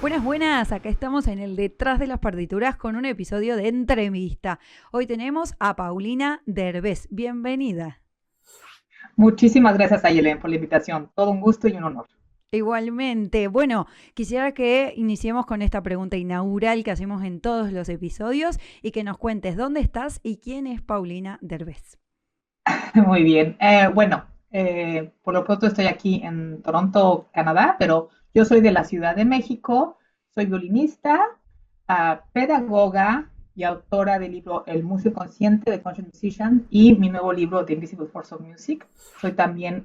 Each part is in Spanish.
Buenas, buenas, acá estamos en el Detrás de las Partituras con un episodio de entrevista. Hoy tenemos a Paulina Derbez. Bienvenida. Muchísimas gracias, Ayelen, por la invitación. Todo un gusto y un honor. Igualmente, bueno, quisiera que iniciemos con esta pregunta inaugural que hacemos en todos los episodios y que nos cuentes dónde estás y quién es Paulina Derbez. Muy bien. Por lo pronto estoy aquí en Toronto, Canadá, pero yo soy de la Ciudad de México, soy violinista, pedagoga y autora del libro El músico consciente de Conscious Musician y mi nuevo libro The Invisible Force of Music. Soy también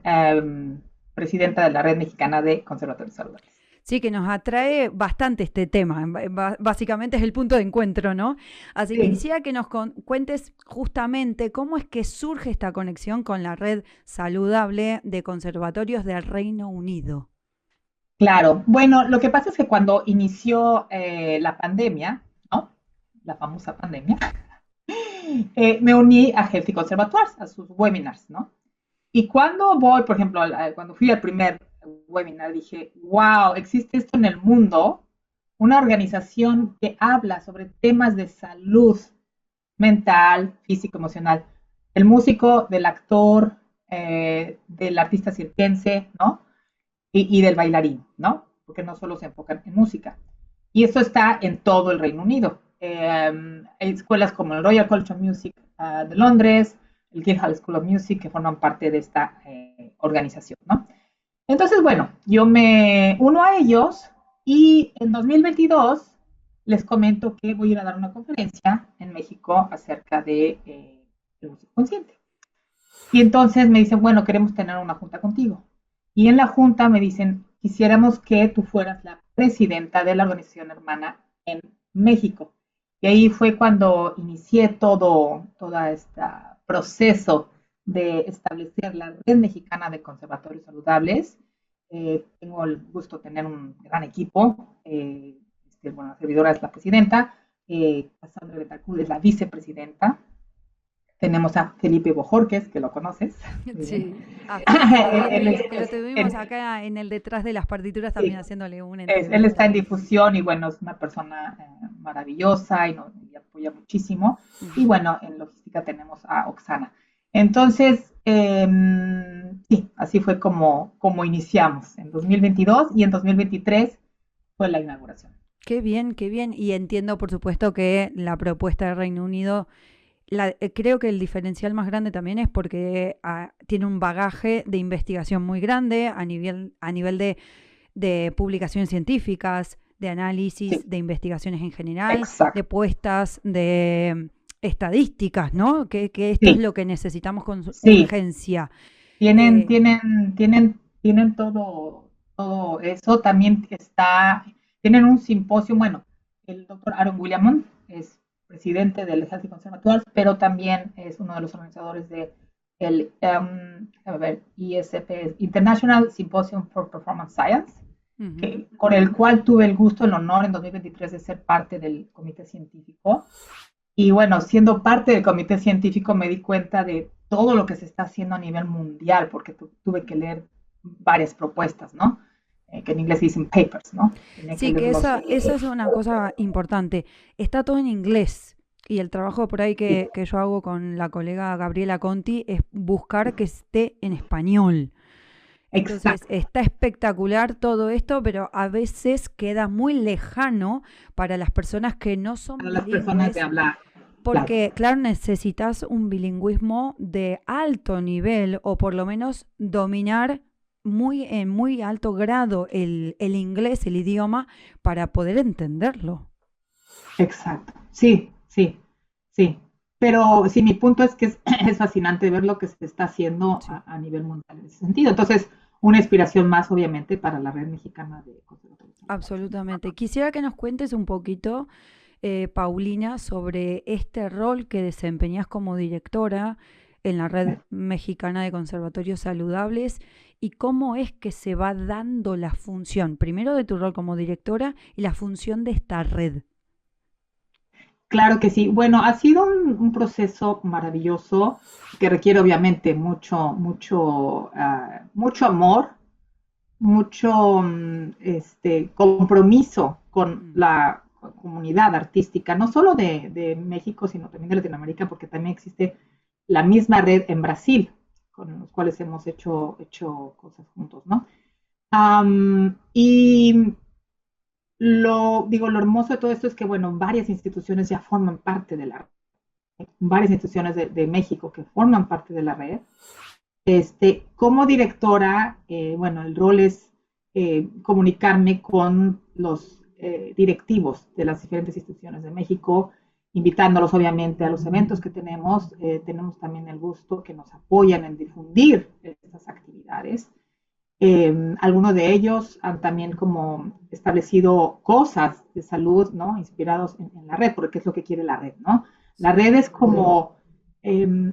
presidenta de la Red Mexicana de Conservatorios Saludables. Sí, que nos atrae bastante este tema. Básicamente es el punto de encuentro, ¿no? Así que Sí, quisiera que nos cuentes justamente cómo es que surge esta conexión con la red saludable de conservatorios del Reino Unido. claro. Bueno, lo que pasa es que cuando inició la pandemia, ¿no? La famosa pandemia, me uní a Healthy Conservatoires, a sus webinars, ¿no? Y cuando voy, por ejemplo, cuando fui al primer webinar, dije, wow, existe esto en el mundo, una organización que habla sobre temas de salud mental, físico, emocional, del músico, del actor, del artista circense, ¿no? Y del bailarín, ¿no? Porque no solo se enfocan en música. Y esto está en todo el Reino Unido. Hay escuelas como el Royal College of Music de Londres, el Guildhall School of Music, que forman parte de esta organización, ¿no? Entonces, bueno, yo me uno a ellos y en 2022 les comento que voy a ir a dar una conferencia en México acerca de el músico consciente. Y entonces me dicen, bueno, queremos tener una junta contigo. Y en la junta me dicen, quisiéramos que tú fueras la presidenta de la organización hermana en México. Y ahí fue cuando inicié todo este proceso de establecer la Red Mexicana de Conservatorios Saludables. Tengo el gusto de tener un gran equipo. Bueno, la servidora es la presidenta, Cassandra Betacud es la vicepresidenta, tenemos a Felipe Bojorques, que lo conoces. Muy bien. Sí, a Felipe, él, es, que lo tuvimos acá en el Detrás de las Partituras también sí, haciéndole una él está entrevista. en difusión y bueno, es una persona maravillosa y apoya muchísimo. Y Ujú. bueno, en logística tenemos a Oxana. Entonces, sí, así fue como iniciamos en 2022 y en 2023 fue la inauguración. Qué bien, qué bien. Y entiendo, por supuesto, que la propuesta del Reino Unido, creo que el diferencial más grande también es porque tiene un bagaje de investigación muy grande a nivel de publicaciones científicas, de Sí, análisis, de investigaciones en general, de exacto. puestas de estadísticas, ¿no? Que esto es Sí, lo que necesitamos con sí, urgencia. tienen, Eh, tienen, tienen, tienen todo eso. También tienen un simposio, bueno, el doctor Aaron Williamson es presidente del Healthy Conservatoires, pero también es uno de los organizadores de a ver, ISP, International Symposium for Performance Science, Ujú. con el cual tuve el gusto, el honor en 2023 de ser parte del comité científico. Y bueno, siendo parte del comité científico me di cuenta de todo lo que se está haciendo a nivel mundial, porque tuve que leer varias propuestas, ¿no? Que en inglés dicen papers, ¿no? Tenía que Sí, que leerlos. esa es una cosa importante. Está todo en inglés. Y el trabajo por ahí Sí, que yo hago con la colega Gabriela Conti es buscar que esté en español. Entonces, exacto. está espectacular todo esto, pero a veces queda muy lejano para las personas que no son Para las personas de bilingües, hablar, claro. porque, claro, necesitas un bilingüismo de alto nivel o por lo menos dominar en muy alto grado el inglés, el idioma, para poder entenderlo. Exacto. Sí, sí, sí. Pero sí, mi punto es que es fascinante ver lo que se está haciendo Sí, a nivel mundial en ese sentido. Entonces, una inspiración más, obviamente, para la red mexicana de conservatorios saludables. absolutamente. Quisiera que nos cuentes un poquito, Paulina, sobre este rol que desempeñas como directora en la Red Mexicana de Conservatorios Saludables y cómo es que se va dando la función, primero de tu rol como directora y la función de esta red. Claro que sí. Bueno, ha sido un proceso maravilloso que requiere obviamente mucho amor, mucho compromiso con Mm. la comunidad artística, no solo de México, sino también de Latinoamérica, porque también existe la misma red en Brasil, con los cuales hemos hecho cosas juntos, ¿no? Y lo hermoso de todo esto es que, bueno, varias instituciones ya forman parte de la red, varias instituciones de México que forman parte de la red. Como directora, bueno, el rol es comunicarme con los directivos de las diferentes instituciones de México, invitándolos obviamente a los eventos que tenemos. Tenemos también el gusto que nos apoyan en difundir estas actividades. Algunos de ellos han también como establecido cosas de salud, ¿no? Inspirados en la red, porque es lo que quiere la red, ¿no? La Sí. red es como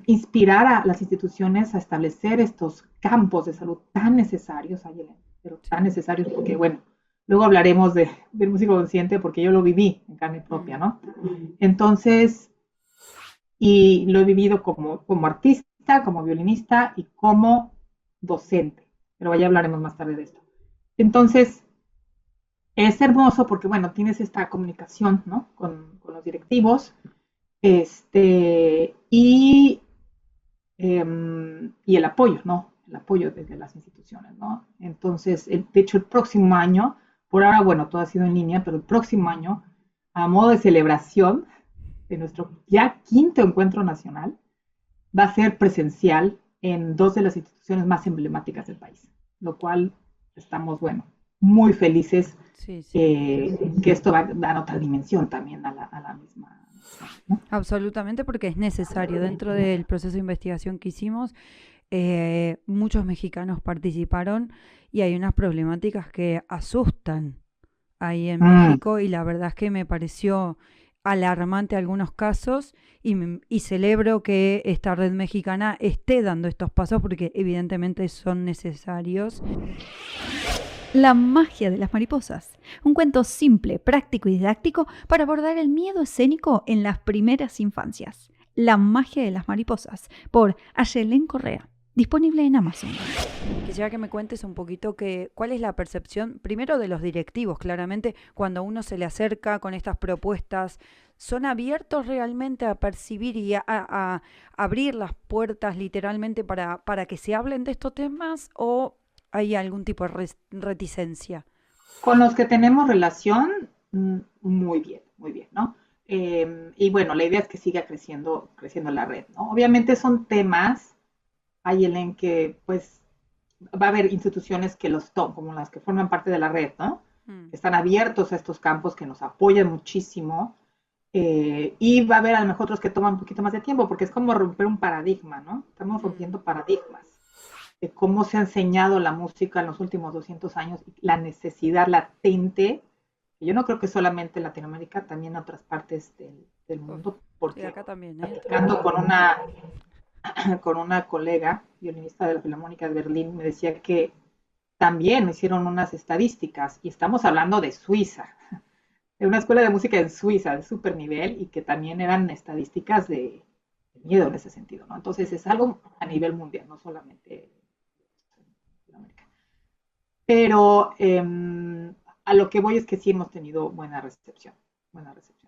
inspirar a las instituciones a establecer estos campos de salud tan necesarios, Ayelen, pero tan Sí. necesarios porque, bueno, luego hablaremos del músico consciente porque yo lo viví en carne propia, Mm. ¿no? Entonces, y lo he vivido como artista, como violinista y como docente, pero ya hablaremos más tarde de esto. Entonces, es hermoso porque, bueno, tienes esta comunicación, ¿no? Con los directivos, y y el apoyo, ¿no? El apoyo desde las instituciones, ¿no? Entonces, de hecho, el próximo año, por ahora, bueno, todo ha sido en línea, pero el próximo año, a modo de celebración de nuestro ya quinto encuentro nacional, va a ser presencial en dos de las instituciones más emblemáticas del país, lo cual estamos, bueno, muy felices Sí, sí. que esto va a dar otra dimensión también a la misma, ¿no? Absolutamente, porque es necesario. Dentro del proceso de investigación que hicimos, muchos mexicanos participaron y hay unas problemáticas que asustan ahí en Mm. México y la verdad es que me pareció alarmante algunos casos y celebro que esta red mexicana esté dando estos pasos porque evidentemente son necesarios. La magia de las mariposas. Un cuento simple, práctico y didáctico para abordar el miedo escénico en las primeras infancias. La magia de las mariposas, por Ayelen Correa. Disponible en Amazon. Quisiera que me cuentes un poquito cuál es la percepción, primero de los directivos, claramente, cuando uno se le acerca con estas propuestas, ¿son abiertos realmente a percibir y a abrir las puertas literalmente para que se hablen de estos temas o hay algún tipo de reticencia? Con los que tenemos relación, muy bien, ¿no? Y bueno, la idea es que siga creciendo la red, ¿no? Obviamente son temas, hay en que pues va a haber instituciones que los toman, como las que forman parte de la red, ¿no? Mm. Que están abiertos a estos campos, que nos apoyan muchísimo, y va a haber a lo mejor otros que toman un poquito más de tiempo, porque es como romper un paradigma, ¿no? Estamos Mm. rompiendo paradigmas de cómo se ha enseñado la música en los últimos 200 años, la necesidad latente, que yo no creo que solamente en Latinoamérica, también en otras partes del Uf. mundo, Sí, porque acá también, ¿eh? platicando con una colega violinista de la Filarmónica de Berlín, me decía que también hicieron unas estadísticas, y estamos hablando de Suiza, de una escuela de música en Suiza de super nivel, y que también eran estadísticas de miedo en ese sentido, ¿no? Entonces es algo a nivel mundial, no solamente en América. Pero a lo que voy es que sí hemos tenido buena recepción,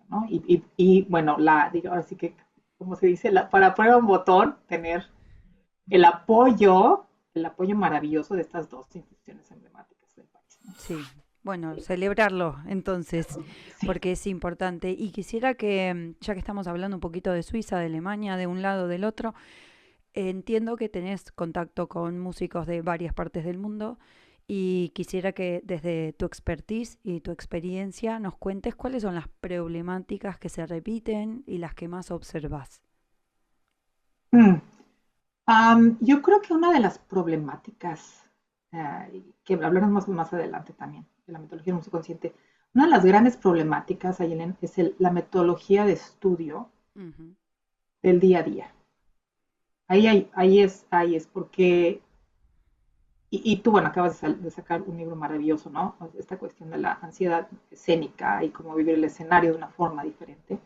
¿no? Y bueno, digo, ahora sí que, como se dice, para poner un botón, tener el apoyo, el apoyo maravilloso de estas dos instituciones emblemáticas del país, ¿no? Sí, bueno, celebrarlo entonces, Sí. porque es importante. Y quisiera que, ya que estamos hablando un poquito de Suiza, de Alemania, de un lado, del otro, entiendo que tenés contacto con músicos de varias partes del mundo y quisiera que desde tu expertise y tu experiencia nos cuentes cuáles son las problemáticas que se repiten y las que más observas. Mm. Yo creo que una de las problemáticas, que hablaremos más adelante también, de la metodología del músico consciente, una de las grandes problemáticas, Ayelen, es la metodología de estudio Ujú. del día a día. Ahí es porque, y tú, bueno, acabas de sacar un libro maravilloso, ¿no? Esta cuestión de la ansiedad escénica y cómo vivir el escenario de una forma diferente.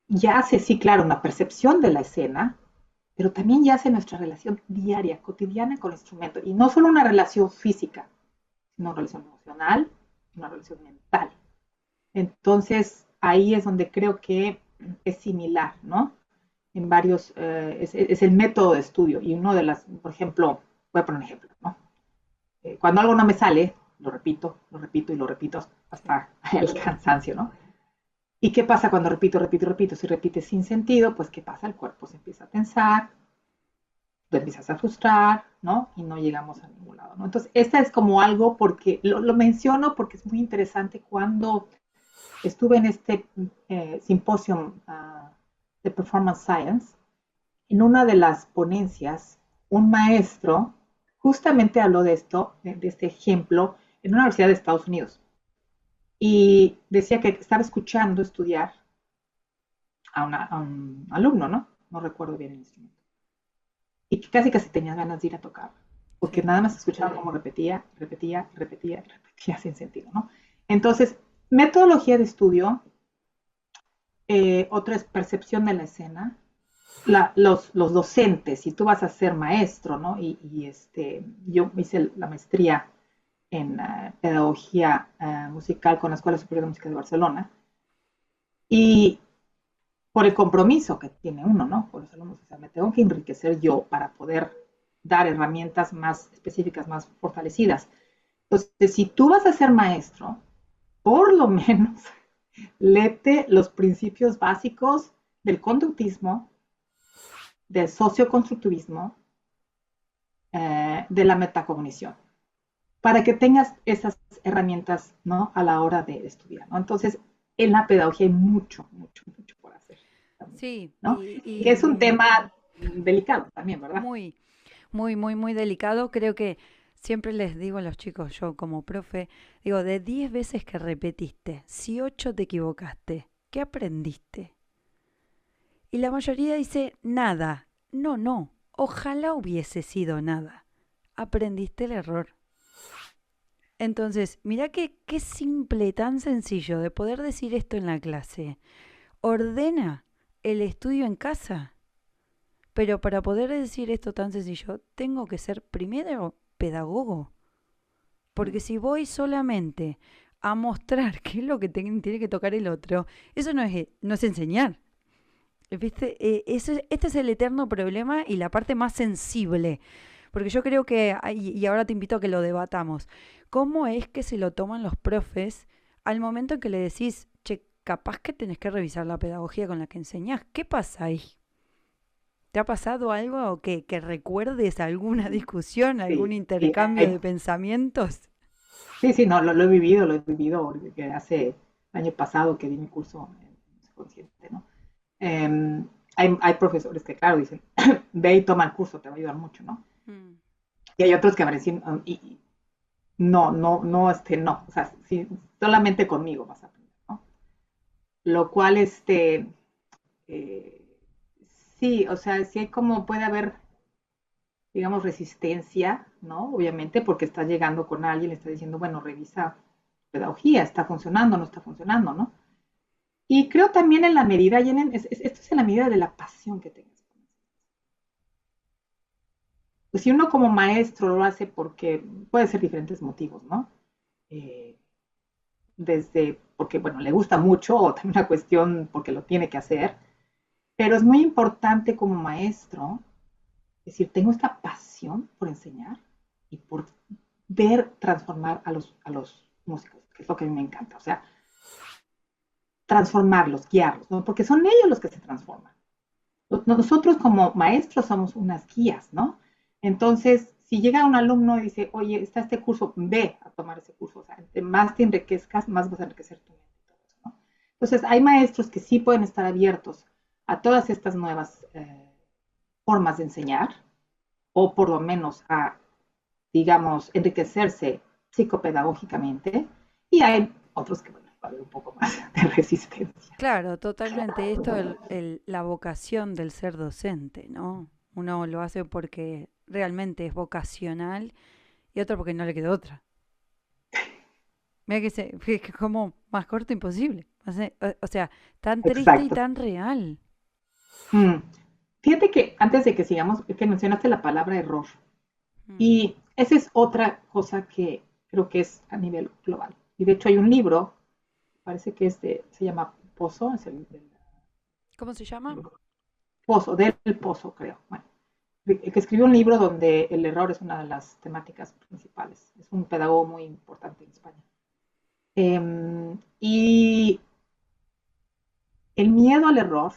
Ya hace, sí, claro, una percepción de la escena, pero también ya hace nuestra relación diaria, cotidiana con el instrumento. Y no solo una relación física, sino una relación emocional, una relación mental. Entonces, ahí es donde creo que es similar, ¿no? En varios, es el método de estudio. Y uno de las, por ejemplo, voy a poner un ejemplo, ¿no? Cuando algo no me sale, lo repito y lo repito hasta el cansancio, ¿no? ¿Y qué pasa cuando repito? Si repites sin sentido, pues ¿qué pasa? El cuerpo se empieza a tensar, te empiezas a frustrar, ¿no? Y no llegamos a ningún lado, ¿no? Entonces, esta es como algo porque, lo menciono porque es muy interesante cuando estuve en este simposio de Performance Science, en una de las ponencias, un maestro justamente habló de esto, de este ejemplo, en una universidad de Estados Unidos. Y decía que estaba escuchando estudiar a un alumno, ¿no? No recuerdo bien el instrumento. Y que casi tenía ganas de ir a tocar, porque Sí. nada más escuchaba cómo repetía sin sentido, ¿no? Entonces, metodología de estudio, otra es percepción de la escena, los docentes, si tú vas a ser maestro, ¿no? Yo hice la maestría en pedagogía musical con la Escuela Superior de Música de Barcelona, y por el compromiso que tiene uno, ¿no? Por los alumnos, o sea, me tengo que enriquecer yo para poder dar herramientas más específicas, más fortalecidas. Entonces, si tú vas a ser maestro, por lo menos léete los principios básicos del conductismo, del socioconstructivismo, de la metacognición, para que tengas esas herramientas, ¿no? A la hora de estudiar, ¿no? Entonces, en la pedagogía hay mucho por hacer también, Sí, ¿no? Que es un tema delicado también, ¿verdad? muy, muy delicado. Creo que siempre les digo a los chicos, yo como profe, digo, de 10 veces que repetiste, si 8 te equivocaste, ¿qué aprendiste? Y la mayoría dice, nada. No, ojalá hubiese sido nada. Aprendiste el error. Entonces, mira qué simple, tan sencillo de poder decir esto en la clase. Ordena el estudio en casa. Pero para poder decir esto tan sencillo, tengo que ser primero pedagogo. Porque si voy solamente a mostrar qué es lo que tiene que tocar el otro, eso no es enseñar. ¿Viste? Este es el eterno problema y la parte más sensible. Porque yo creo que, y ahora te invito a que lo debatamos, ¿cómo es que se lo toman los profes al momento en que le decís, che, capaz que tenés que revisar la pedagogía con la que enseñás? ¿Qué pasa ahí? ¿Te ha pasado algo que recuerdes alguna discusión, algún Sí, sí, intercambio de pensamientos? sí, no, lo he vivido, porque hace el año pasado que di mi curso en consciente, ¿no? Hay profesores que, claro, dicen, ve y toma el curso, te va a ayudar mucho, ¿no? Mm. Y hay otros que van a decir, no, o sea, sí, solamente conmigo vas a aprender, ¿no? Lo cual, eh, sí, o sea, sí hay como puede haber, digamos, resistencia, ¿no? Obviamente, porque estás llegando con alguien, le estás diciendo, bueno, revisa pedagogía, está funcionando, no está funcionando, ¿no? Y creo también en la medida, y esto es en la medida de la pasión que tengas. Pues si uno como maestro lo hace porque puede ser diferentes motivos, ¿no? Eh, Desde porque, bueno, le gusta mucho o también una cuestión porque lo tiene que hacer, pero es muy importante como maestro decir, tengo esta pasión por enseñar y por ver transformar a los músicos, que es lo que a mí me encanta, o sea, transformarlos, guiarlos, ¿no? Porque son ellos los que se transforman. Nosotros como maestros somos unas guías, ¿no? Entonces, si llega un alumno y dice, oye, está este curso, ve a tomar ese curso, o sea, entre más te enriquezcas, más vas a enriquecer tu mente y todo eso, ¿no? Entonces, hay maestros que sí pueden estar abiertos a todas estas nuevas formas de enseñar, o por lo menos a, digamos, enriquecerse psicopedagógicamente, y hay otros que, bueno, va a haber un poco más de resistencia. Claro, totalmente. Esto es la vocación del ser docente, ¿no? Uno lo hace porque realmente es vocacional y otro porque no le queda otra. Mira que como más corto imposible. O sea, tan triste y Exacto. tan real. Mm. Fíjate que antes de que sigamos, que mencionaste la palabra error. Mm. Y esa es otra cosa que creo que es a nivel global. Y de hecho hay un libro, parece que se llama Pozo, ¿Cómo se llama? Pozo, del Pozo, creo. Bueno, que escribió un libro donde el error es una de las temáticas principales. Es un pedagogo muy importante en España. Y el miedo al error,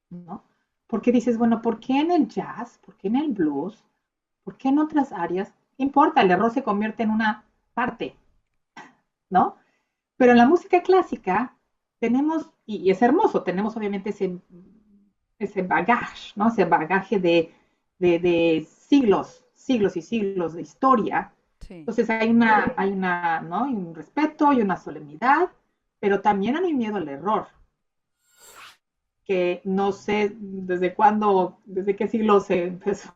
¿no? Porque dices, bueno, ¿por qué en el jazz? ¿Por qué en el blues? ¿Por qué en otras áreas? ¿Qué importa? El error se convierte en una parte, ¿no? Pero en la música clásica tenemos, y es hermoso, tenemos obviamente ese bagaje, ¿no? Ese bagaje de siglos, siglos y siglos de historia. Sí. Entonces ¿no? Hay un respeto y una solemnidad, pero también hay un miedo al error, que no sé desde cuándo, desde qué siglo se empezó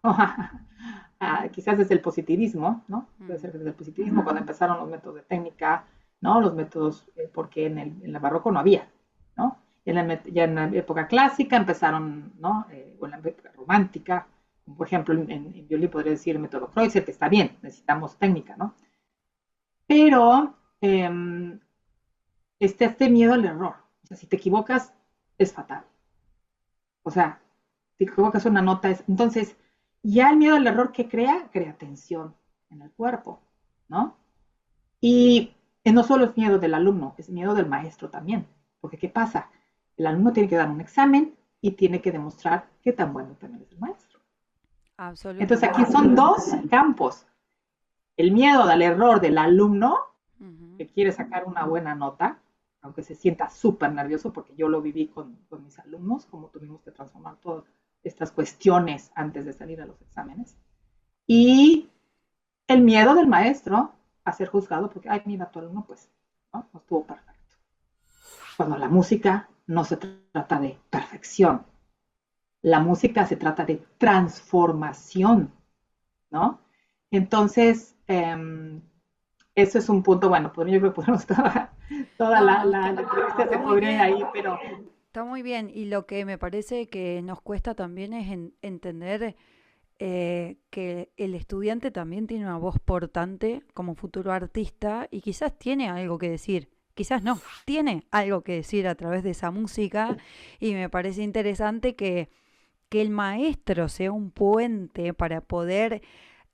quizás desde el positivismo, ¿no? Puede ser desde el positivismo, cuando empezaron los métodos de técnica, ¿no? Los métodos, porque en el barroco no había, ¿no? Ya en la época clásica empezaron, ¿no? O en la época romántica, por ejemplo, en violín podría decir el método Kreutzer, que está bien, necesitamos técnica, ¿no? Pero este miedo al error. O sea, si te equivocas, es fatal. O sea, si te equivocas una nota, entonces, ya el miedo al error que crea tensión en el cuerpo, ¿no? Y no solo es miedo del alumno, es miedo del maestro también. Porque ¿qué pasa? El alumno tiene que dar un examen y tiene que demostrar qué tan bueno también es el maestro. Entonces Absolutamente. aquí son dos campos. El miedo al error del alumno, que quiere sacar una buena nota, aunque se sienta súper nervioso, porque yo lo viví con mis alumnos, como tuvimos que transformar todas estas cuestiones antes de salir a los exámenes. Y el miedo del maestro a ser juzgado, porque, ay, mira, tu alumno, pues, no estuvo perfecto. Cuando la música no se trata de perfección, la música se trata de transformación, ¿no? Entonces, eso es un punto, bueno, pues yo creo que podemos toda No, la entrevista se muy podría ir bien. ahí, pero Está muy bien. Y lo que me parece que nos cuesta también es entender que el estudiante también tiene una voz portante como futuro artista y quizás tiene algo que decir. Quizás no, tiene algo que decir a través de esa música y me parece interesante que el maestro sea un puente para poder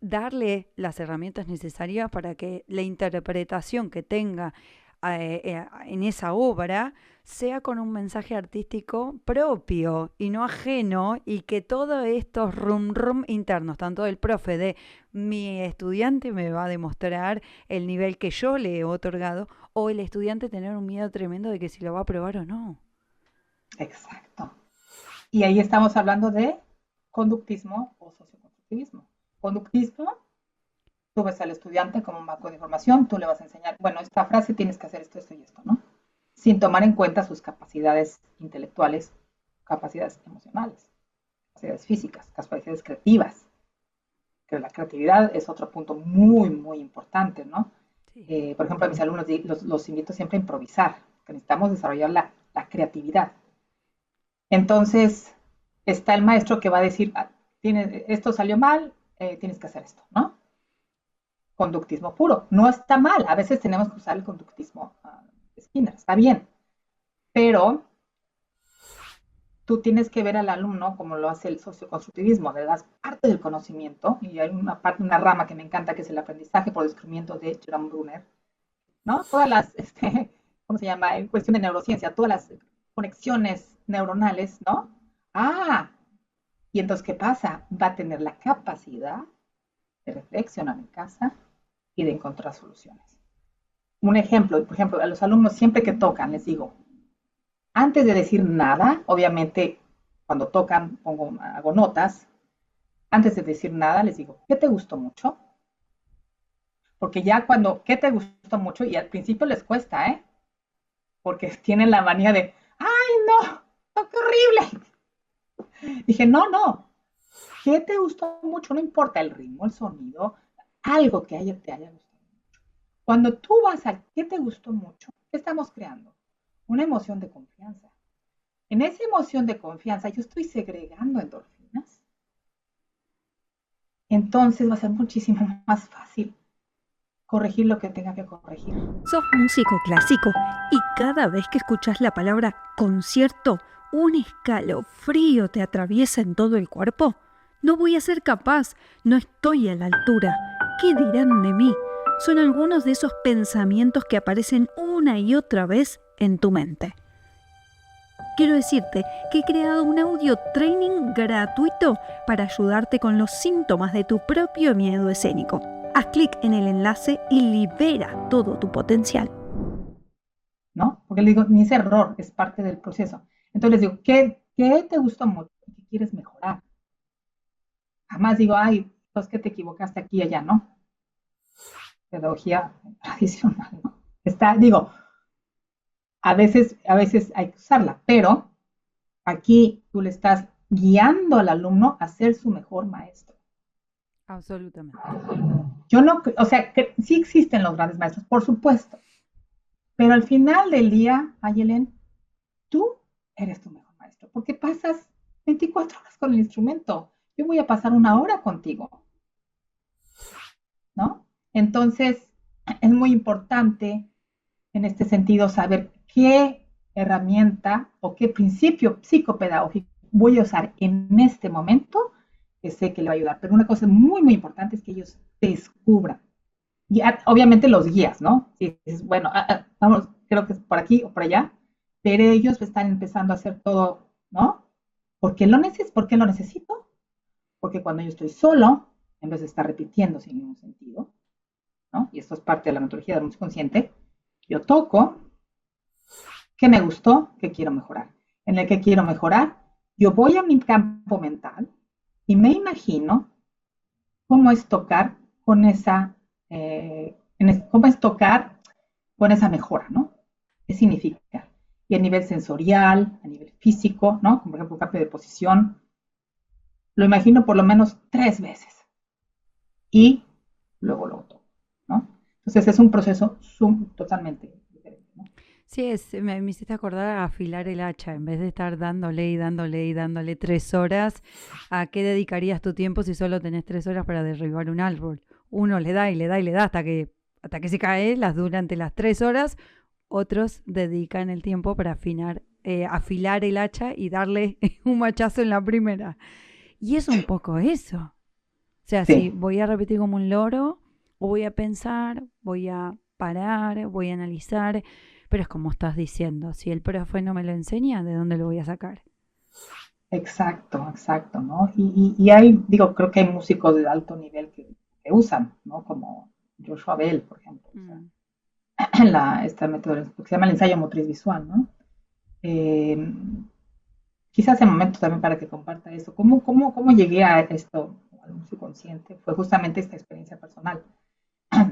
darle las herramientas necesarias para que la interpretación que tenga en esa obra sea con un mensaje artístico propio y no ajeno y que todos estos rum internos, tanto del profe de mi estudiante me va a demostrar el nivel que yo le he otorgado o el estudiante tener un miedo tremendo de que si lo va a aprobar o no. exacto. Y ahí estamos hablando de conductismo o socioconstructivismo. Conductismo, tú ves al estudiante como un banco de información, tú le vas a enseñar, bueno, esta frase tienes que hacer esto, esto y esto, ¿no? Sin tomar en cuenta sus capacidades intelectuales, capacidades emocionales, capacidades físicas, capacidades creativas. Que la creatividad es otro punto muy, muy importante, ¿no? Sí. Por ejemplo, a mis alumnos los invito siempre a improvisar, que necesitamos desarrollar la creatividad. Entonces, está el maestro que va a decir, esto salió mal, tienes que hacer esto, ¿no? Conductismo puro. No está mal, a veces tenemos que usar el conductismo Skinner, está bien, pero tú tienes que ver al alumno como lo hace el socioconstructivismo, le das parte del conocimiento, y hay una rama que me encanta, que es el aprendizaje por descubrimiento de Jerome Brunner, ¿no? Todas las, ¿cómo se llama? En cuestión de neurociencia, todas las conexiones neuronales, ¿no? Y entonces, ¿qué pasa? Va a tener la capacidad de reflexionar en casa y de encontrar soluciones. Un ejemplo, por ejemplo, a los alumnos siempre que tocan, les digo, antes de decir nada, obviamente cuando tocan hago notas, antes de decir nada les digo, ¿qué te gustó mucho? Porque ya ¿qué te gustó mucho? Y al principio les cuesta, ¿eh? Porque tienen la manía de, ¡ay, no! ¡Qué horrible! Dije, no, ¿qué te gustó mucho? No importa el ritmo, el sonido, algo que te haya gustado mucho. Cuando tú vas a ¿qué te gustó mucho? ¿Qué estamos creando? Una emoción de confianza. En esa emoción de confianza yo estoy segregando endorfinas. Entonces va a ser muchísimo más fácil corregir lo que tenga que corregir. Sos músico clásico y cada vez que escuchás la palabra concierto, un escalofrío te atraviesa en todo el cuerpo. No voy a ser capaz, no estoy a la altura. ¿Qué dirán de mí? Son algunos de esos pensamientos que aparecen una y otra vez en tu mente. Quiero decirte que he creado un audio training gratuito para ayudarte con los síntomas de tu propio miedo escénico. Haz clic en el enlace y libera todo tu potencial. ¿No? Porque le digo, ni ese error es parte del proceso. Entonces les digo, ¿qué te gustó mucho? ¿Qué quieres mejorar? Jamás digo, ay, pues que te equivocaste aquí y allá, ¿no? Pedagogía tradicional, ¿no? Digo, a veces hay que usarla, pero aquí tú le estás guiando al alumno a ser su mejor maestro. Absolutamente. Yo no, o sea, que sí existen los grandes maestros, por supuesto, pero al final del día, Ayelen, tú eres tu mejor maestro, porque pasas 24 horas con el instrumento. Yo voy a pasar 1 hora contigo, ¿no? Entonces, es muy importante en este sentido saber qué herramienta o qué principio psicopedagógico voy a usar en este momento que sé que le va a ayudar. Pero una cosa muy, muy importante es que ellos descubran. Y obviamente los guías, ¿no? Si es, bueno, vamos, creo que es por aquí o por allá, pero ellos están empezando a hacer todo, ¿no? ¿Por qué lo necesito? Porque cuando yo estoy solo, en vez de estar repitiendo sin ningún sentido, ¿no? Y esto es parte de la metodología del músico consciente, yo toco, ¿qué me gustó? ¿Qué quiero mejorar? En el que quiero mejorar, yo voy a mi campo mental y me imagino cómo es tocar con esa, cómo es tocar con esa mejora, ¿no? ¿Qué significa? Y a nivel sensorial, a nivel físico, ¿no? Como por ejemplo cambio de posición, lo imagino por lo menos 3 veces y luego lo toco, ¿no? Entonces es un proceso totalmente diferente, ¿no? Sí, me hiciste acordar a afilar el hacha, en vez de estar dándole y dándole y dándole 3 horas, ¿a qué dedicarías tu tiempo si solo tenés 3 horas para derribar un árbol? Uno le da y le da y le da hasta que se cae durante las 3 horas, otros dedican el tiempo para afilar el hacha y darle un machazo en la primera. Y es un poco eso. O sea, si Sí, voy a repetir como un loro, o voy a pensar, voy a parar, voy a analizar, pero es como estás diciendo, si el profe no me lo enseña, ¿de dónde lo voy a sacar? exacto, ¿no? Y hay, digo, creo que hay músicos de alto nivel que usan, ¿no? Como Joshua Bell, por ejemplo, usa Mm. esta metodología que se llama el ensayo motriz visual, ¿no? Eh, Quizás el momento también para que comparta esto. ¿Cómo llegué a esto, al músico consciente? Fue justamente esta experiencia personal,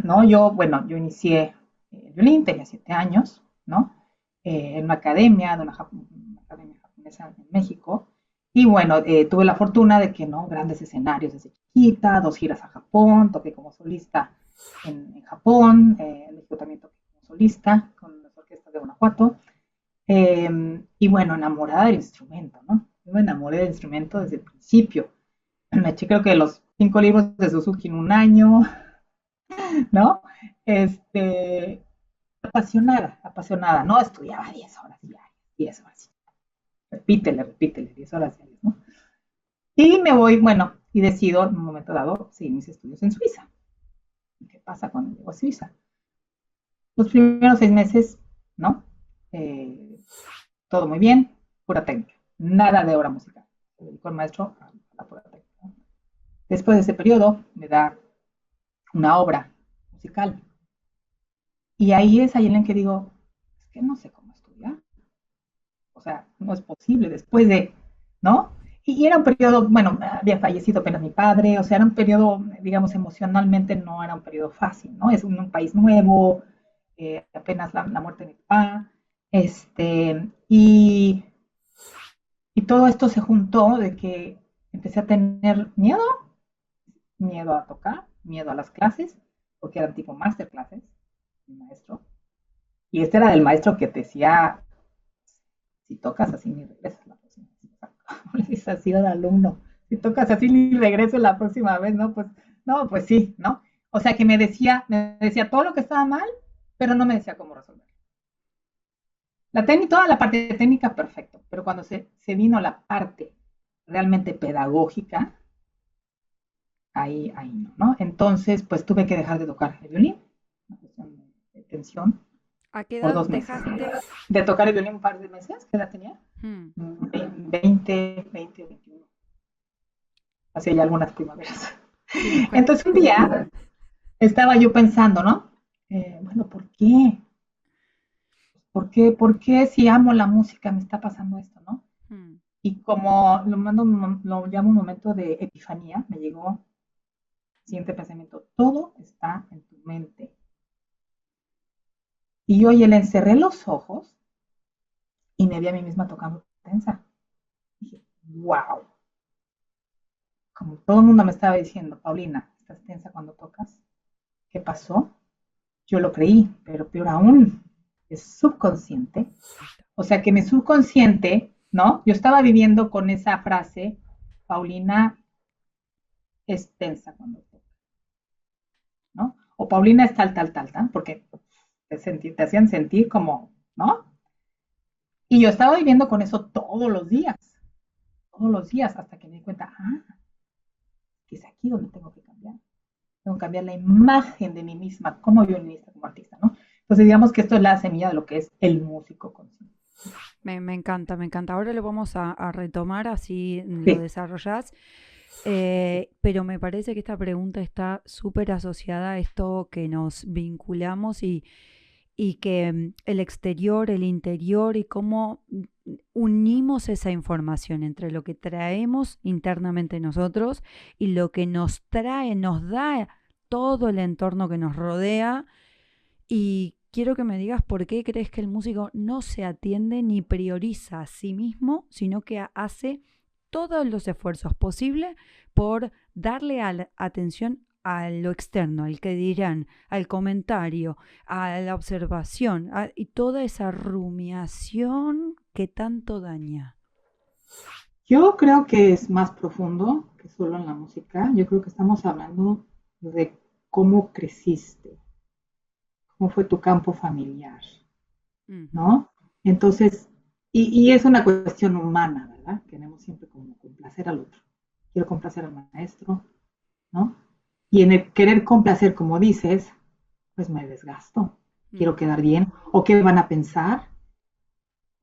¿no? Yo inicié el violín, tenía 7 años, ¿no? En una academia, una academia japonesa en México. Y bueno, tuve la fortuna de que, ¿no? Grandes escenarios desde chiquita, 2 giras a Japón, toqué como solista en Japón, en México también toqué como solista con las orquestas de Guanajuato. Y bueno, enamorada del instrumento, ¿no? Yo me enamoré del instrumento desde el principio. Me eché creo que los 5 libros de Suzuki en un año, ¿no? Este, apasionada, ¿no? Estudiaba 10 horas diarias, 10 horas. Repítele, 10 horas diarias, ¿no? Y me voy, bueno, y decido en un momento dado seguir mis estudios en Suiza. ¿Qué pasa cuando llego a Suiza? Los primeros 6 meses, ¿no? Eh, Todo muy bien, pura técnica, nada de obra musical. Se dedicó el maestro a la pura técnica. Después de ese periodo me da una obra musical. Y ahí en que digo, es que no sé cómo estudiar. O sea, no es posible después de, ¿no? Y era un periodo, bueno, había fallecido apenas mi padre, o sea, era un periodo, digamos, emocionalmente no era un periodo fácil, ¿no? Es un país nuevo, apenas la muerte de mi papá, y todo esto se juntó de que empecé a tener miedo a tocar, miedo a las clases, porque eran tipo masterclasses, mi maestro. Y este era del maestro que te decía, si tocas así ni regresas la próxima vez. No le dices así al alumno, si tocas así ni regreso la próxima vez, ¿no? Pues, no, pues sí, ¿no? O sea, que me decía todo lo que estaba mal, pero no me decía cómo resolverlo. Toda la parte técnica, perfecto, pero cuando se vino la parte realmente pedagógica, ahí no, ¿no? Entonces, pues tuve que dejar de tocar el violín, una cuestión de tensión, ¿A qué por edad 2 meses. dejaste? De tocar el violín un par de meses, ¿qué edad tenía? Hmm, 20, 21. Hace ya algunas primaveras. sí, Entonces un día estaba yo pensando, ¿no? Bueno, ¿por qué? ¿Por qué si amo la música me está pasando esto, ¿no? hmm, Y como lo llamo un momento de epifanía, me llegó el siguiente pensamiento, todo está en tu mente. Y oye, le encerré los ojos y me vi a mí misma tocando tensa. Dije, wow. Como todo el mundo me estaba diciendo, Paulina, ¿estás tensa cuando tocas? ¿Qué pasó? Yo lo creí, pero peor aún, es subconsciente. O sea que mi subconsciente, ¿no? Yo estaba viviendo con esa frase, Paulina es tensa cuando toca, ¿no? O Paulina es tal, porque te hacían sentir como, ¿no? Y yo estaba viviendo con eso todos los días, hasta que me di cuenta, que es aquí donde tengo que cambiar. Tengo que cambiar la imagen de mí misma como violinista, como artista, ¿no? Entonces digamos que esto es la semilla de lo que es el músico consciente. me encanta, me encanta. Ahora lo vamos a retomar, así lo Sí, desarrollás. Pero me parece que esta pregunta está súper asociada a esto que nos vinculamos y que el exterior, el interior y cómo unimos esa información entre lo que traemos internamente nosotros y lo que nos trae, nos da todo el entorno que nos rodea. Y quiero que me digas por qué crees que el músico no se atiende ni prioriza a sí mismo, sino que hace todos los esfuerzos posibles por darle atención a lo externo, al que dirán, al comentario, a la observación y toda esa rumiación que tanto daña. yo creo que es más profundo que solo en la música. Yo creo que estamos hablando de cómo creciste, cómo fue tu campo familiar, Ujú, ¿no? Entonces, y es una cuestión humana, ¿verdad? Queremos siempre como complacer al otro. Quiero complacer al maestro, ¿no? Y en el querer complacer, como dices, pues me desgasto. Quiero ujú, quedar bien. ¿O qué van a pensar?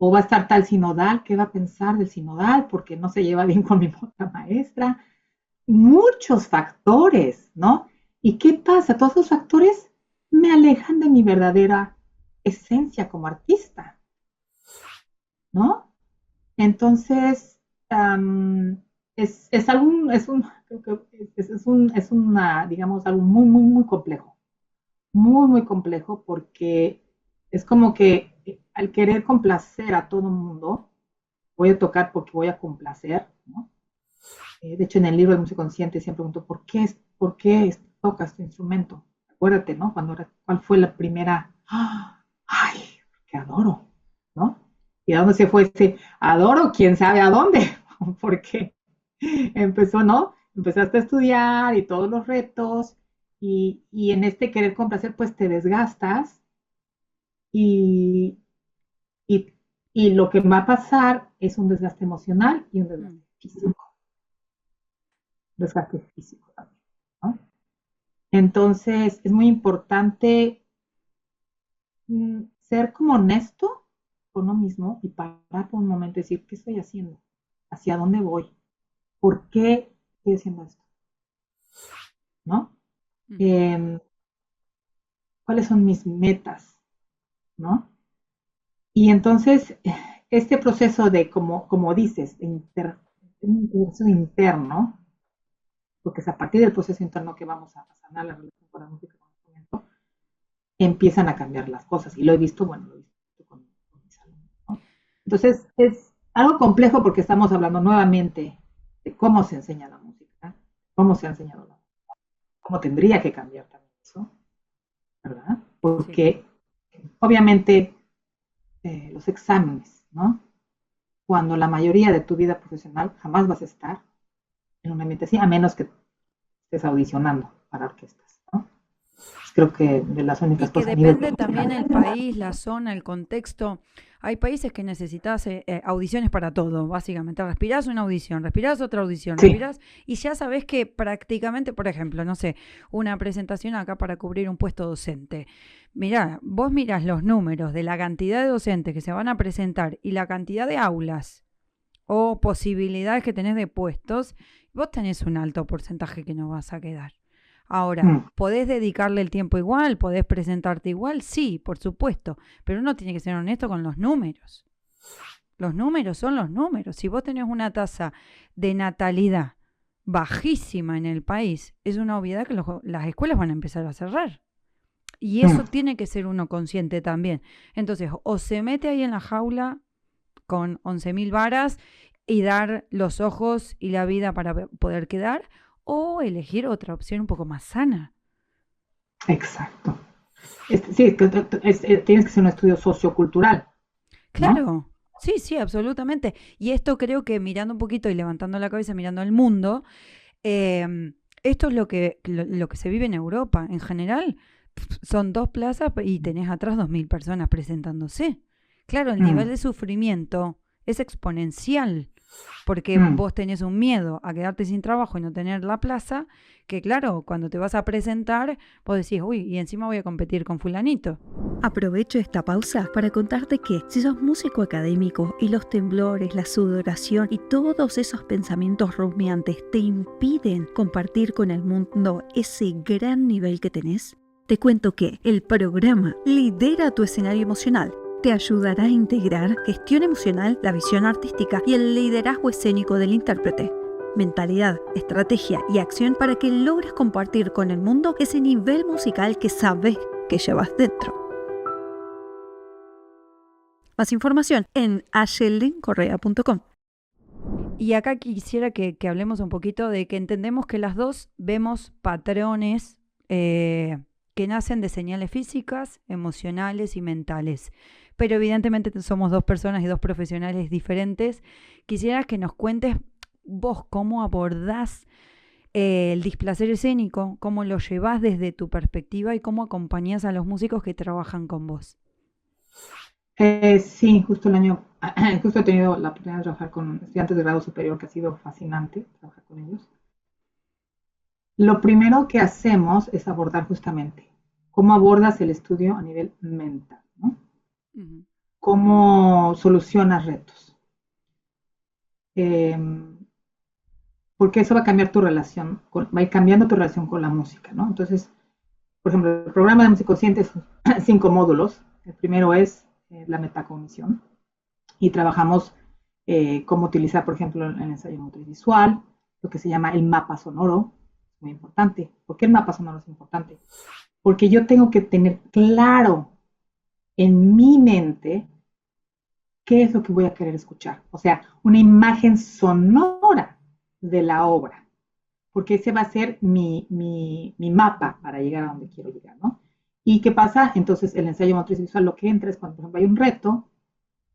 ¿O va a estar tal sinodal? ¿Qué va a pensar del sinodal? Porque no se lleva bien con mi otra maestra. Muchos factores, ¿no? ¿Y qué pasa? Todos esos factores me alejan de mi verdadera esencia como artista, ¿no? Entonces, creo que es una, digamos, algo muy complejo, muy complejo, porque es como que al querer complacer a todo el mundo, voy a tocar porque voy a complacer, ¿no? De hecho, en el libro de música consciente siempre pregunto, por qué tocas tu instrumento? Acuérdate, ¿no? ¿Cuál fue la primera? ¡Ay! Que adoro, ¿no? ¿Y a dónde se fue ese adoro? ¿Quién sabe a dónde? Porque empezó, ¿no? Empezaste a estudiar y todos los retos y en este querer complacer, pues te desgastas y, y, y lo que va a pasar es un desgaste emocional y un mm, desgaste físico. Desgaste físico también, ¿no? Entonces, es muy importante ser como honesto con uno mismo y parar por un momento y decir, ¿qué estoy haciendo? ¿Hacia dónde voy? ¿Por qué estoy haciendo esto? ¿No? ujú, Eh, ¿Cuáles son mis metas? ¿No? Y entonces, este proceso de, como dices, un proceso interno, porque es a partir del proceso interno que vamos a sanar la relación con la música, empiezan a cambiar las cosas. Y lo he visto, bueno, lo he visto con mis alumnos, ¿no? Entonces, es algo complejo porque estamos hablando nuevamente de cómo se enseña la música, cómo se ha enseñado la música, cómo tendría que cambiar también eso, ¿verdad? sí. Porque obviamente los exámenes, ¿no? Cuando la mayoría de tu vida profesional jamás vas a estar en un ambiente así, a menos que estés audicionando para orquestas, ¿no? creo que de las Y únicas que cosas a nivel depende también el profesional. país, la zona, el contexto. Hay países que necesitas audiciones para todo, básicamente. Respirás una audición, respirás otra audición, Sí. respirás y ya sabés que prácticamente, por ejemplo, no sé, una presentación acá para cubrir un puesto docente. Mirá, vos mirás los números de la cantidad de docentes que se van a presentar y la cantidad de aulas o posibilidades que tenés de puestos, vos tenés un alto porcentaje que no vas a quedar. Ahora, Mm, ¿podés dedicarle el tiempo igual? ¿Podés presentarte igual? Sí, por supuesto, pero uno tiene que ser honesto con los números. Los números son los números. Si vos tenés una tasa de natalidad bajísima en el país, es una obviedad que las escuelas van a empezar a cerrar. Y eso mm. tiene que ser uno consciente también. Entonces, o se mete ahí en la jaula con 11.000 varas y dar los ojos y la vida para poder quedar, o elegir otra opción un poco más sana. Exacto. Sí, tienes que hacer un estudio sociocultural, ¿no? Claro, sí, sí, absolutamente. Y esto creo que mirando un poquito y levantando la cabeza, mirando al mundo, esto es lo que se vive en Europa. En general, son dos plazas y tenés atrás 2.000 personas presentándose. Claro, el nivel Mm, de sufrimiento es exponencial, porque mm. vos tenés un miedo a quedarte sin trabajo y no tener la plaza, que claro, cuando te vas a presentar, vos decís, uy, y encima voy a competir con fulanito. Aprovecho esta pausa para contarte que si sos músico académico y los temblores, la sudoración y todos esos pensamientos rumiantes te impiden compartir con el mundo ese gran nivel que tenés, te cuento que el programa Lidera tu escenario emocional te ayudará a integrar gestión emocional, la visión artística y el liderazgo escénico del intérprete. Mentalidad, estrategia y acción para que logres compartir con el mundo ese nivel musical que sabes que llevas dentro. Más información en ayeldencorrea.com. Y acá quisiera que hablemos un poquito de que entendemos que las dos vemos patrones que nacen de señales físicas, emocionales y mentales. Pero evidentemente somos dos personas y dos profesionales diferentes. Quisiera que nos cuentes vos cómo abordás el displacer escénico, cómo lo llevas desde tu perspectiva y cómo acompañás a los músicos que trabajan con vos. Sí, justo he tenido la oportunidad de trabajar con estudiantes de grado superior, que ha sido fascinante trabajar con ellos. Lo primero que hacemos es abordar justamente cómo abordas el estudio a nivel mental, ¿no? Ujú. Cómo solucionas retos. Porque eso va a cambiar tu relación, va a ir cambiando tu relación con la música, ¿no? Entonces, por ejemplo, el programa de Musiconsciente es 5 módulos. El primero es la metacognición y trabajamos cómo utilizar, por ejemplo, el ensayo motriz visual, lo que se llama el mapa sonoro, muy importante. ¿Por qué el mapa sonoro es importante? Porque yo tengo que tener claro en mi mente qué es lo que voy a querer escuchar. O sea, una imagen sonora de la obra, porque ese va a ser mi mapa para llegar a donde quiero llegar, ¿no? ¿Y qué pasa? Entonces, el ensayo motriz visual lo que entra es cuando, por ejemplo, hay un reto,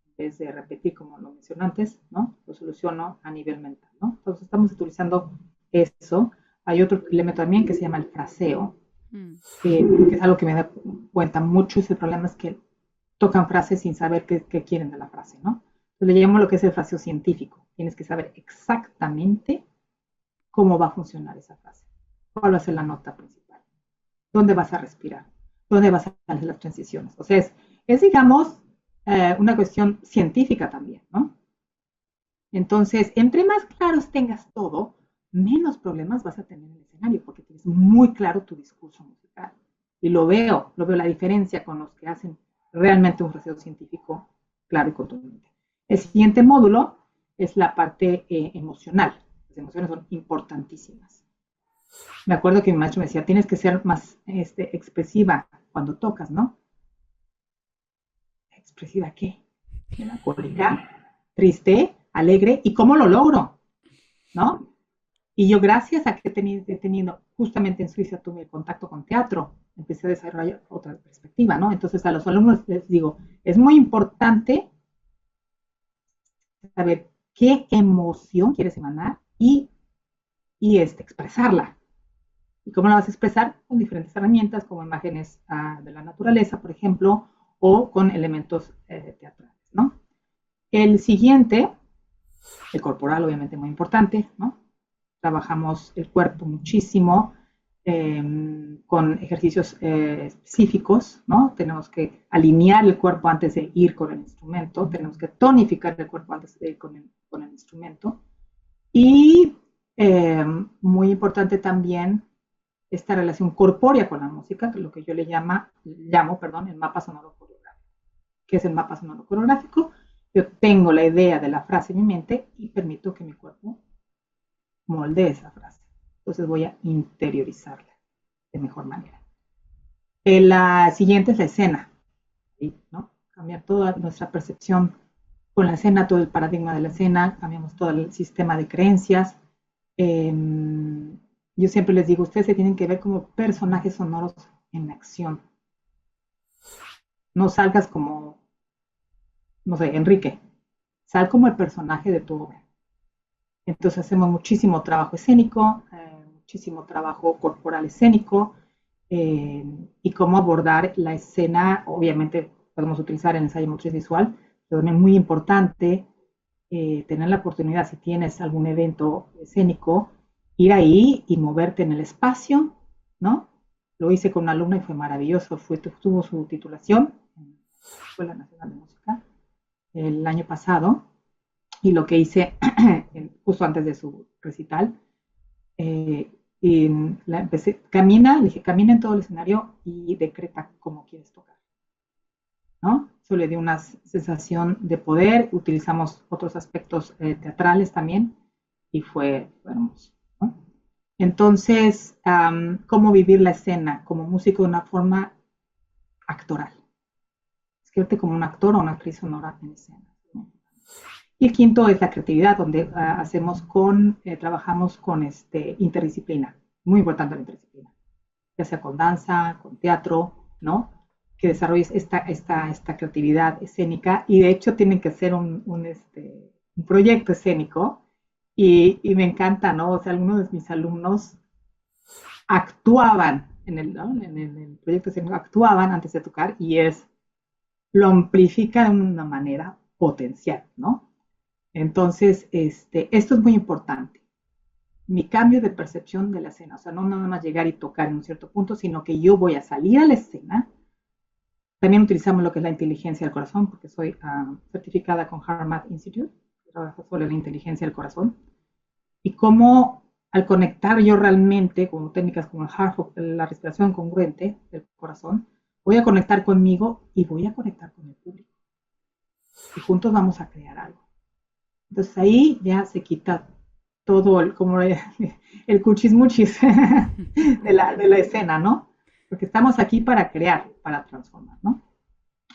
en vez de repetir como lo mencioné antes, ¿no? Lo soluciono a nivel mental, ¿no? Entonces, estamos utilizando eso. Hay otro elemento también que se llama el fraseo, Mm. que es algo que me da cuenta mucho, y el problema es que tocan frases sin saber qué quieren de la frase, ¿no? Entonces, le llamo lo que es el fraseo científico. Tienes que saber exactamente cómo va a funcionar esa frase, cuál va a ser la nota principal, dónde vas a respirar, dónde vas a hacer las transiciones. O sea, digamos, una cuestión científica también, ¿no? Entonces, entre más claros tengas todo, menos problemas vas a tener en el escenario, porque tienes muy claro tu discurso musical. Y lo veo la diferencia con los que hacen realmente un raseo científico claro y contundente. El siguiente módulo es la parte emocional. Las emociones son importantísimas. Me acuerdo que mi maestro me decía, tienes que ser más expresiva cuando tocas, ¿no? ¿Expresiva qué? Melancólica, triste, alegre, ¿y cómo lo logro? ¿No? Y yo, gracias a que he tenido justamente en Suiza, tuve el contacto con teatro, empecé a desarrollar otra perspectiva, ¿no? Entonces a los alumnos les digo, es muy importante saber qué emoción quieres emanar y expresarla. ¿Y cómo la vas a expresar? Con diferentes herramientas, como imágenes de la naturaleza, por ejemplo, o con elementos teatrales, ¿no? El siguiente, el corporal, obviamente muy importante, ¿no? Trabajamos el cuerpo muchísimo con ejercicios específicos, ¿no? Tenemos que alinear el cuerpo antes de ir con el instrumento, tenemos que tonificar el cuerpo antes de ir con el instrumento. Y muy importante también esta relación corpórea con la música, que es lo que yo llamo, el mapa sonoro coreográfico. ¿Qué es el mapa sonoro coreográfico? Yo tengo la idea de la frase en mi mente y permito que mi cuerpo moldee esa frase. Entonces voy a interiorizarla de mejor manera. La siguiente es la escena, ¿no? Cambiar toda nuestra percepción con la escena, todo el paradigma de la escena, cambiamos todo el sistema de creencias. Yo siempre les digo, ustedes se tienen que ver como personajes sonoros en acción. No salgas como, no sé, Enrique. Sal como el personaje de tu obra. Entonces hacemos muchísimo trabajo escénico, muchísimo trabajo corporal escénico, y cómo abordar la escena. Obviamente podemos utilizar el ensayo motriz visual, pero también es muy importante tener la oportunidad, si tienes algún evento escénico, ir ahí y moverte en el espacio, ¿no? Lo hice con una alumna y fue maravilloso. Tuvo su titulación en la Escuela Nacional de Música el año pasado, y lo que hice justo antes de su recital, y la empecé, le dije, camina en todo el escenario y decreta cómo quieres tocar, ¿no? Eso le dio una sensación de poder. Utilizamos otros aspectos teatrales también y fue hermoso, ¿no? Entonces, ¿cómo vivir la escena como músico de una forma actoral? Escribirte como un actor o una actriz sonora en escena. Y el quinto es la creatividad, donde trabajamos con interdisciplina. Muy importante la interdisciplina, ya sea con danza, con teatro, ¿no? Que desarrolles esta creatividad escénica, y de hecho tienen que ser un proyecto escénico, y me encanta, ¿no? O sea, algunos de mis alumnos actuaban en el proyecto escénico, actuaban antes de tocar, y lo amplifica de una manera potencial, ¿no? Entonces, esto es muy importante. Mi cambio de percepción de la escena, o sea, no nada más llegar y tocar en un cierto punto, sino que yo voy a salir a la escena. También utilizamos lo que es la inteligencia del corazón, porque soy certificada con HeartMath Institute, que trabaja sobre la inteligencia del corazón, y cómo al conectar yo realmente con técnicas como la respiración congruente del corazón, voy a conectar conmigo y voy a conectar con el público. Y juntos vamos a crear algo. Entonces ahí ya se quita todo el cuchismuchis de la escena, ¿no? Porque estamos aquí para crear, para transformar, ¿no?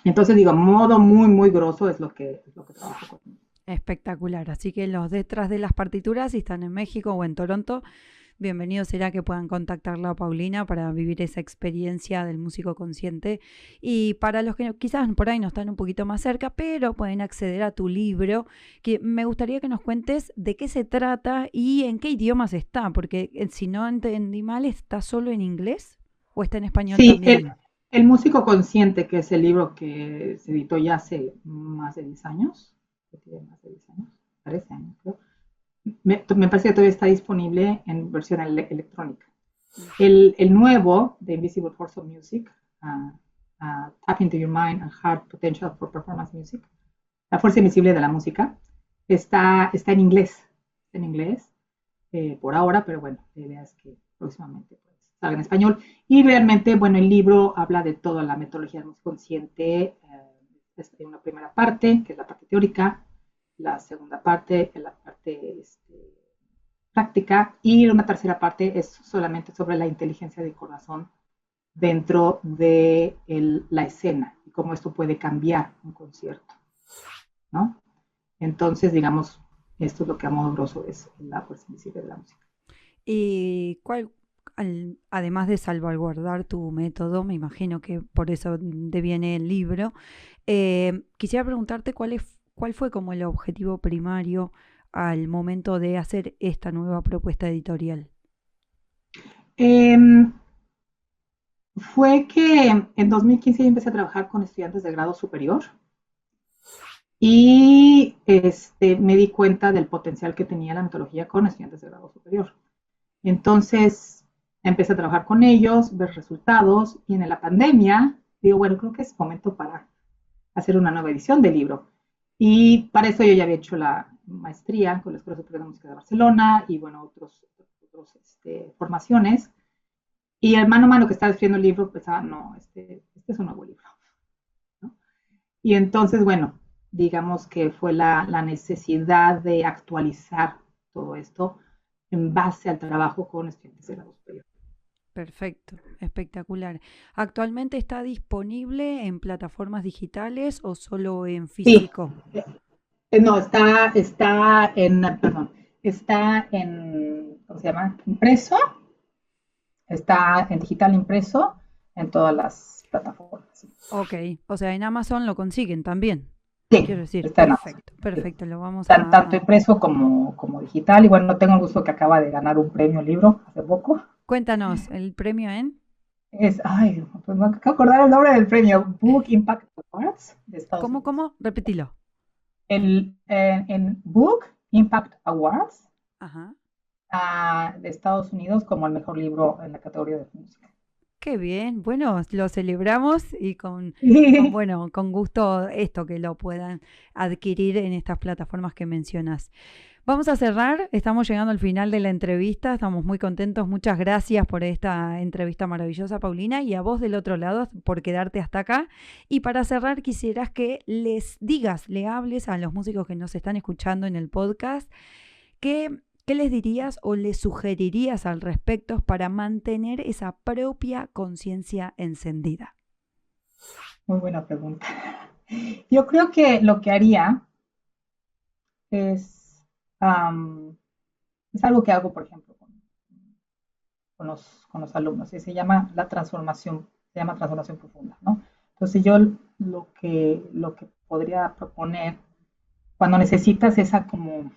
Entonces digo, modo muy, muy grosso es lo que trabajo con. Espectacular. Así que los detrás de las partituras, si están en México o en Toronto, bienvenido será que puedan contactarla a Paulina para vivir esa experiencia del músico consciente. Y para los que quizás por ahí no están un poquito más cerca, pero pueden acceder a tu libro, que me gustaría que nos cuentes de qué se trata y en qué idiomas está, porque si no entendí mal, ¿está solo en inglés o está en español también? Sí, el músico consciente, que es el libro que se editó ya hace más de 10 años, más de 10 años, 13 años creo. Me parece que todavía está disponible en versión electrónica. El nuevo, The Invisible Force of Music, Tap into Your Mind and Heart Potential for Performance Music, La Fuerza Invisible de la Música, está en inglés. Por ahora, pero bueno, la idea es que próximamente salga en español. Y realmente, bueno, el libro habla de toda la metodología del músico consciente. En una primera parte, que es la parte teórica, la segunda parte es la parte práctica, y una tercera parte es solamente sobre la inteligencia del corazón dentro de la escena y cómo esto puede cambiar un concierto, ¿no? Entonces, digamos, esto es lo que a modo grosso es la fuerza invisible de la música. ¿Y además de salvaguardar tu método, me imagino que por eso deviene el libro, quisiera preguntarte cuál fue como el objetivo primario al momento de hacer esta nueva propuesta editorial? em, fue que en 2015 yo empecé a trabajar con estudiantes de grado superior y me di cuenta del potencial que tenía la metodología con estudiantes de grado superior. Entonces empecé a trabajar con ellos, ver resultados y en la pandemia digo, bueno, creo que es momento para hacer una nueva edición del libro. Y para eso yo ya había hecho la maestría con la Escuela Superior de Música de Barcelona y bueno, otros formaciones. Y el mano a mano que estaba escribiendo el libro pensaba, no, este es un nuevo libro, ¿no? Y entonces, bueno, digamos que fue la necesidad de actualizar todo esto en base al trabajo con estudiantes de grado superior. Perfecto, espectacular. ¿Actualmente está disponible en plataformas digitales o solo en Sí, físico? no, está en, ¿cómo se llama? Impreso, está en digital impreso en todas las plataformas. Ok, o sea, en Amazon lo consiguen también. Sí, Quiero decir, está en Amazon. perfecto, perfecto, lo vamos Tanto impreso como digital. Y bueno, tengo el gusto que acaba de ganar un premio libro hace poco. Cuéntanos, ¿el premio en? Pues me acabo de acordar el nombre del premio, Book Impact Awards de Estados ¿Cómo, Unidos. cómo? Repetilo. En Book Impact Awards Ajá. de Estados Unidos como el mejor libro en la categoría de música. Qué bien. Bueno, lo celebramos y bueno, con gusto esto que lo puedan adquirir en estas plataformas que mencionas. Vamos a cerrar, estamos llegando al final de la entrevista, estamos muy contentos, muchas gracias por esta entrevista maravillosa, Paulina, y a vos del otro lado por quedarte hasta acá. Y para cerrar, quisieras que les digas, le hables a los músicos que nos están escuchando en el podcast, ¿qué les dirías o les sugerirías al respecto para mantener esa propia conciencia encendida? Muy buena pregunta. Yo creo que lo que haría es, es algo que hago, por ejemplo, con los alumnos, y se llama transformación profunda, ¿no? Entonces yo lo que podría proponer cuando necesitas esa como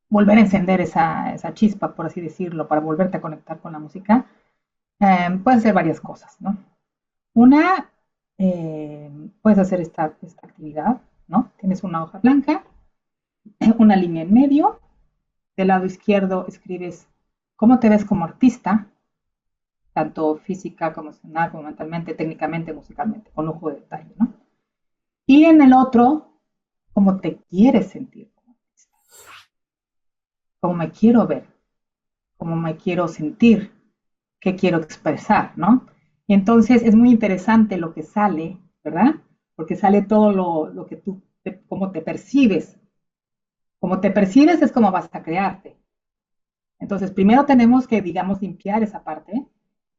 volver a encender esa chispa, por así decirlo, para volverte a conectar con la música, pueden ser varias cosas, ¿no? Una, puedes hacer esta actividad, ¿no? Tienes una hoja blanca, una línea en medio, del lado izquierdo escribes cómo te ves como artista, tanto física como emocional, como mentalmente, técnicamente, musicalmente, con lujo de detalle, ¿no? Y en el otro, cómo te quieres sentir como artista, cómo me quiero ver, cómo me quiero sentir, qué quiero expresar, ¿no? Y entonces es muy interesante lo que sale, ¿verdad? Porque sale todo lo que cómo te percibes. Como te percibes es como vas a crearte. Entonces, primero tenemos que, digamos, limpiar esa parte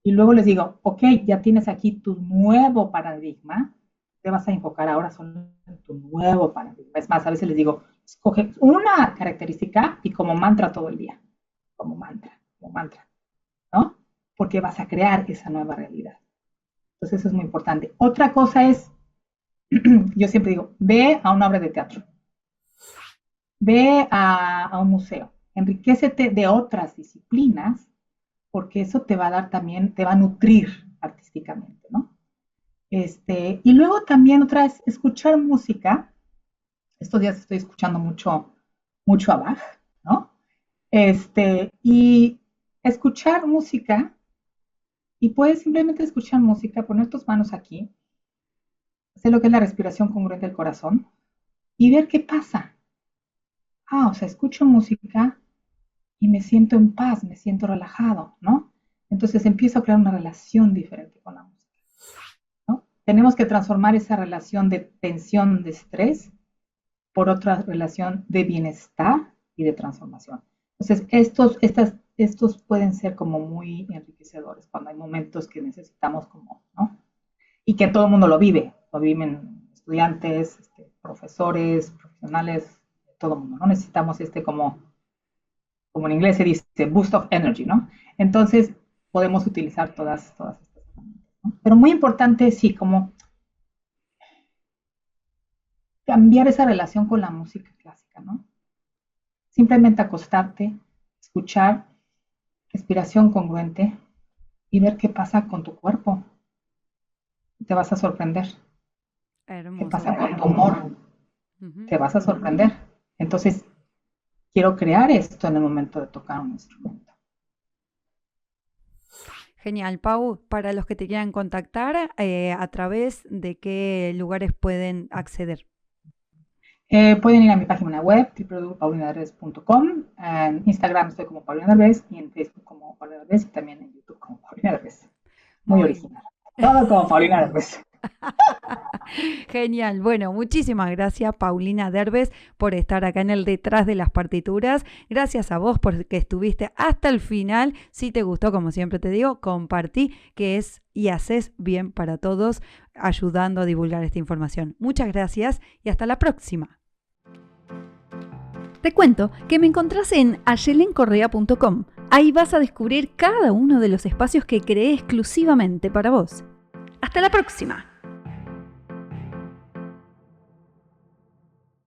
y luego les digo, ok, ya tienes aquí tu nuevo paradigma, te vas a enfocar ahora solo en tu nuevo paradigma. Es más, a veces les digo, escoge una característica y como mantra todo el día, como mantra, ¿no? Porque vas a crear esa nueva realidad. Entonces, eso es muy importante. Otra cosa es, yo siempre digo, ve a una obra de teatro, ve a un museo, enriquecete de otras disciplinas porque eso te va a dar también, te va a nutrir artísticamente, ¿no? Y luego también otra vez, escuchar música. Estos días estoy escuchando mucho a Bach, ¿no? Y escuchar música, y puedes simplemente escuchar música, poner tus manos aquí, hacer lo que es la respiración congruente del corazón, y ver qué pasa. O sea, escucho música y me siento en paz, me siento relajado, ¿no? Entonces empiezo a crear una relación diferente con la música, ¿no? Tenemos que transformar esa relación de tensión, de estrés, por otra relación de bienestar y de transformación. Entonces, estos pueden ser como muy enriquecedores cuando hay momentos que necesitamos como, ¿no? Y que todo el mundo lo viven estudiantes, profesores, profesionales, todo el mundo, ¿no? Necesitamos como en inglés se dice, boost of energy, ¿no? Entonces, podemos utilizar todas estas herramientas, ¿no? Pero muy importante, sí, como cambiar esa relación con la música clásica, ¿no? Simplemente acostarte, escuchar respiración congruente y ver qué pasa con tu cuerpo. Te vas a sorprender. Hermoso. ¿Qué pasa con tu humor? Te vas a sorprender. Entonces, quiero crear esto en el momento de tocar un instrumento. Genial, Pau. Para los que te quieran contactar, ¿a través de qué lugares pueden acceder? Pueden ir a mi página web, www.paulinaderbez.com. En Instagram estoy como Paulina Derbez y en Facebook como Paulina Derbez y también en YouTube como Paulina Derbez. Muy original. Todo como Paulina Derbez. Genial. Bueno, muchísimas gracias, Paulina Derbez, por estar acá en el Detrás de las Partituras. Gracias a vos porque estuviste hasta el final. Si te gustó, como siempre te digo, compartí, que es y haces bien para todos, ayudando a divulgar esta información. Muchas gracias y hasta la próxima. Te cuento que me encontrás en ayelencorrea.com. Ahí vas a descubrir cada uno de los espacios que creé exclusivamente para vos. ¡Hasta la próxima!